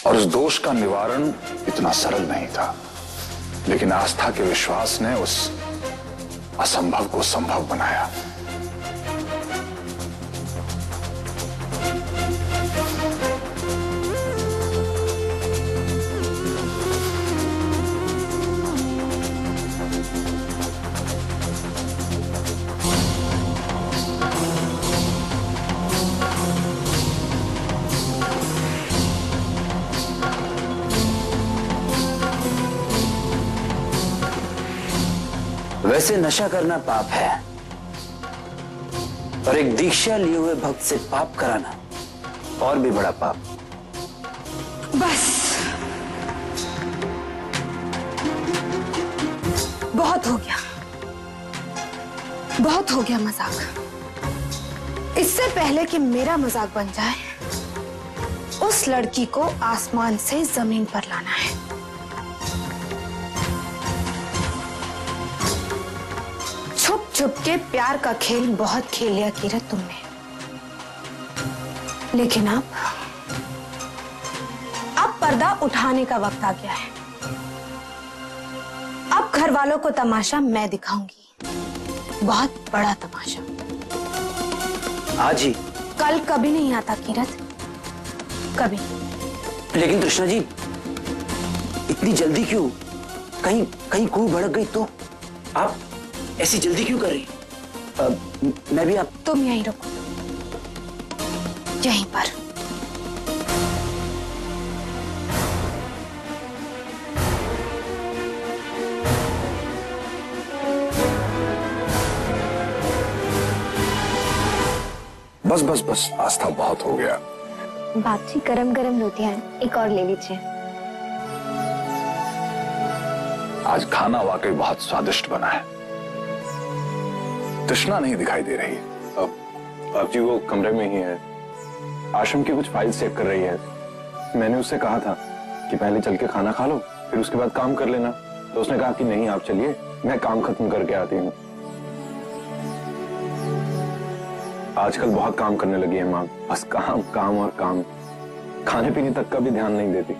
और उस दोष का निवारण इतना सरल नहीं था, लेकिन आस्था के विश्वास ने उस असंभव को संभव बनाया। वैसे नशा करना पाप है, और एक दीक्षा लिए हुए भक्त से पाप कराना और भी बड़ा पाप। बस बहुत हो गया, बहुत हो गया मजाक। इससे पहले कि मेरा मजाक बन जाए, उस लड़की को आसमान से जमीन पर लाना है। छुप छुप के प्यार का खेल बहुत खेल लिया कीरत तुमने, लेकिन अब पर्दा उठाने का वक्त आ गया है। अब घर वालों को तमाशा मैं दिखाऊंगी, बहुत बड़ा तमाशा। आज ही? कल कभी नहीं आता कीरत, कभी। लेकिन कृष्णा जी, इतनी जल्दी क्यों? कहीं कोई भड़क गई तो? आप ऐसी जल्दी क्यों कर रही? मैं भी आप। तुम यहीं रुको, यहीं पर। बस बस बस, आस्था, बहुत हो गया। बाप जी, गरम गरम रोटियां हैं, एक और ले लीजिए। आज खाना वाकई बहुत स्वादिष्ट बना है। तृष्णा नहीं दिखाई दे रही। अब जी वो कमरे में ही है, आश्रम की कुछ फाइल्स चेक कर रही है। मैंने उससे कहा था कि पहले चल के खाना खा लो, फिर उसके बाद काम कर लेना, तो उसने कहा कि नहीं आप चलिए, मैं काम खत्म करके आती हूँ। आजकल बहुत काम करने लगी है माँ, बस काम काम और काम, खाने पीने तक का भी ध्यान नहीं देती।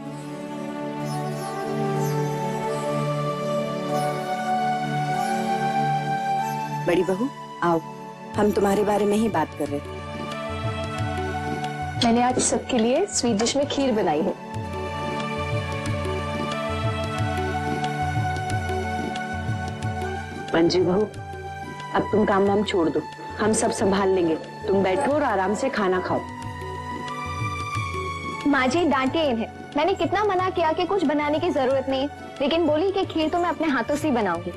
बड़ी बहू आओ, हम तुम्हारे बारे में ही बात कर रहे थे। मैंने आज सबके लिए स्वीट डिश में खीर बनाई है। मंजू बहू, अब तुम काम वाम छोड़ दो, हम सब संभाल लेंगे। तुम बैठो और आराम से खाना खाओ। माँ जी डांटिए इन्हें, मैंने कितना मना किया कि कुछ बनाने की जरूरत नहीं, लेकिन बोली कि खीर तो मैं अपने हाथों से ही बनाऊंगी।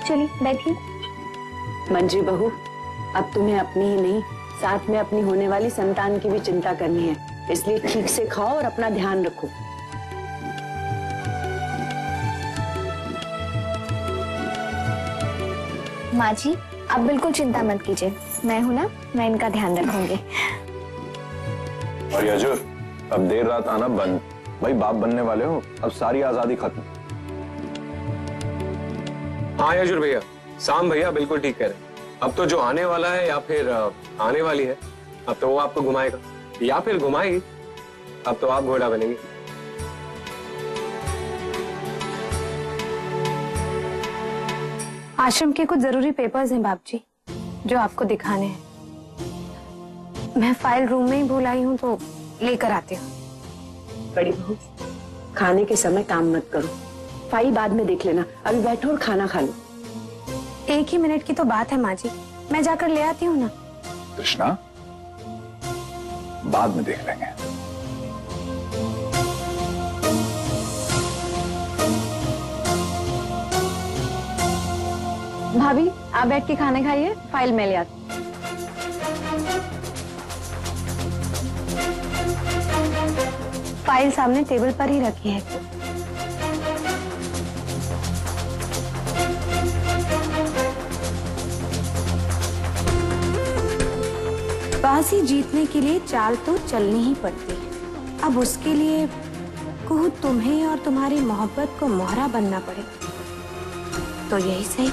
चलिए बैठिए। मंजू बहू, अब तुम्हें अपनी ही नहीं, साथ में अपनी होने वाली संतान की भी चिंता करनी है, इसलिए ठीक से खाओ और अपना ध्यान रखो। माँ जी आप बिल्कुल चिंता मत कीजिए, मैं हूं ना, मैं इनका ध्यान रखूंगी। और यजुर, अब देर रात आना बंद। भाई बाप बनने वाले हो, अब सारी आजादी खत्म। हाँ यजुर भैया, साम भैया बिल्कुल ठीक कह रहे हैं। अब तो जो आने वाला है या फिर आने वाली है, अब तो वो आपको घुमाएगा या फिर घुमाएगी। अब तो आप घोड़ा बनेंगे। आश्रम के कुछ जरूरी पेपर्स हैं बाप जी, जो आपको दिखाने हैं। मैं फाइल रूम में ही भूल आई हूँ, तो लेकर आती हूँ। बड़ी बहू, खाने के समय काम मत करो, फाइल बाद में देख लेना, अभी बैठो और खाना खा लो। एक ही मिनट की तो बात है माँ जी, मैं जाकर ले आती हूँ ना। तृष्णा, बाद में देख लेंगे। भाभी आप बैठ के खाना खाइए, फाइल मैं ले आती। फाइल सामने टेबल पर ही रखी है। बाजी जीतने के लिए चाल तो चलनी ही पड़ती है। अब उसके लिए कहूँ तुम्हें और तुम्हारी मोहब्बत को मोहरा बनना पड़े तो यही सही।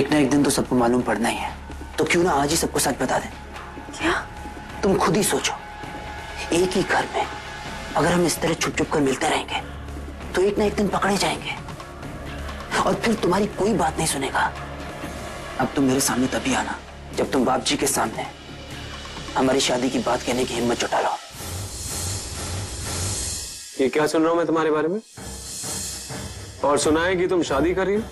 एक ना एक दिन तो सबको मालूम पड़ना ही है, तो क्यों ना आज ही सबको सच बता दें। क्या? तुम खुद ही सोचो, एक ही घर में अगर हम इस तरह छुप छुप कर मिलते रहेंगे तो एक ना एक दिन पकड़े जाएंगे और फिर तुम्हारी कोई बात नहीं सुनेगा। अब तुम मेरे सामने तभी आना जब तुम बाप जी के सामने हमारी शादी की बात कहने की हिम्मत जुटा लो। ये क्या सुन रहा हूं मैं तुम्हारे बारे में? और सुना है कि तुम शादी कर रही हो?